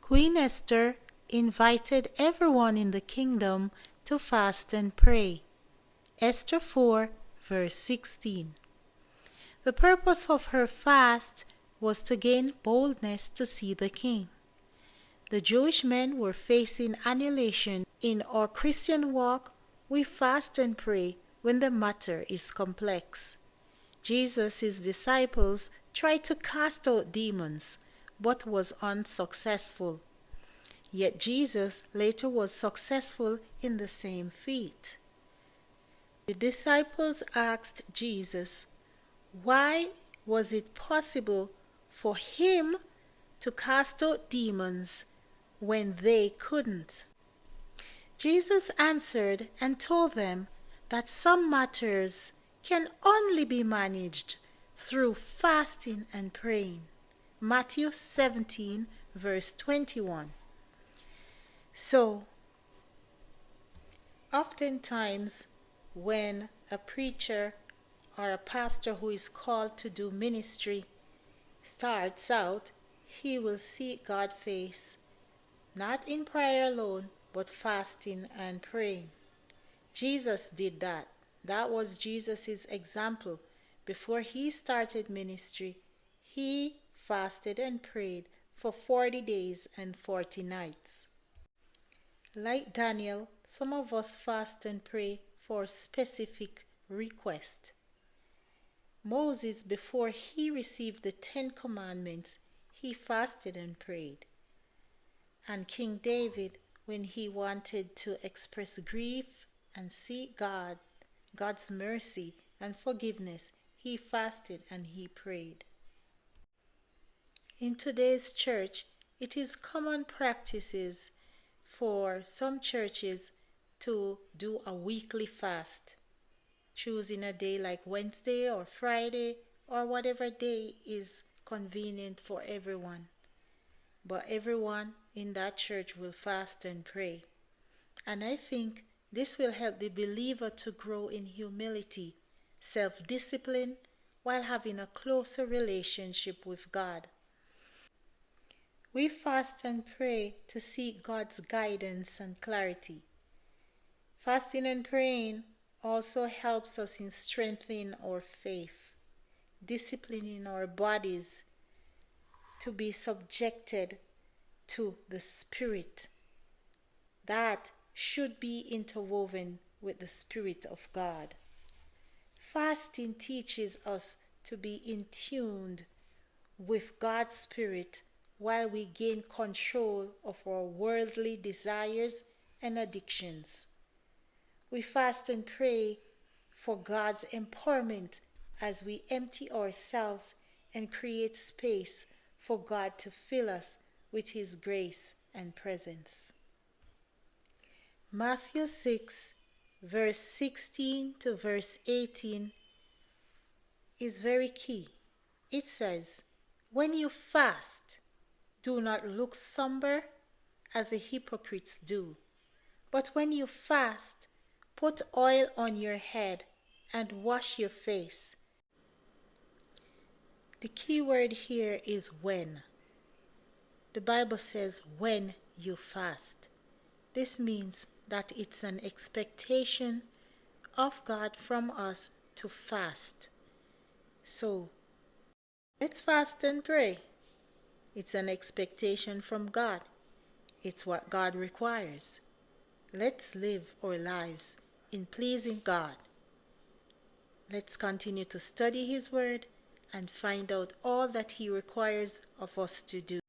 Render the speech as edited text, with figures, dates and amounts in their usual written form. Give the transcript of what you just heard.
Queen Esther invited everyone in the kingdom to fast and pray. Esther 4, verse 16. The purpose of her fast was to gain boldness to see the king. The Jewish men were facing annihilation. In our Christian walk, we fast and pray when the matter is complex. Jesus' disciples tried to cast out demons, but was unsuccessful. Yet Jesus later was successful in the same feat. The disciples asked Jesus, why was it possible for him to cast out demons when they couldn't? Jesus answered and told them that some matters can only be managed through fasting and praying. Matthew 17, verse 21. So, oftentimes when a preacher or a pastor who is called to do ministry starts out, he will seek God's face, not in prayer alone, but fasting and praying. Jesus did that. That was Jesus' example. Before he started ministry, he fasted and prayed for 40 days and 40 nights. Like Daniel, some of us fast and pray for specific requests. Moses, before he received the 10 Commandments, he fasted and prayed. And King David, when he wanted to express grief and seek God's mercy and forgiveness, he fasted and he prayed. In today's church, it is common practices for some churches to do a weekly fast, choosing a day like Wednesday or Friday or whatever day is convenient for everyone. But everyone in that church will fast and pray. And I think this will help the believer to grow in humility, self-discipline, while having a closer relationship with God. We fast and pray to seek God's guidance and clarity. Fasting and praying also helps us in strengthening our faith, disciplining our bodies to be subjected to the Spirit. That should be interwoven with the Spirit of God. Fasting teaches us to be in tune with God's Spirit while we gain control of our worldly desires and addictions. We fast and pray for God's empowerment as we empty ourselves and create space for God to fill us with His grace and presence. Matthew 6, verse 16 to verse 18 is very key. It says, when you fast, do not look somber as the hypocrites do, but when you fast, put oil on your head and wash your face. The key word here is when. The Bible says when you fast. This means that it's an expectation of God from us to fast. So, let's fast and pray. It's an expectation from God. It's what God requires. Let's live our lives in pleasing God. Let's continue to study His Word and find out all that He requires of us to do.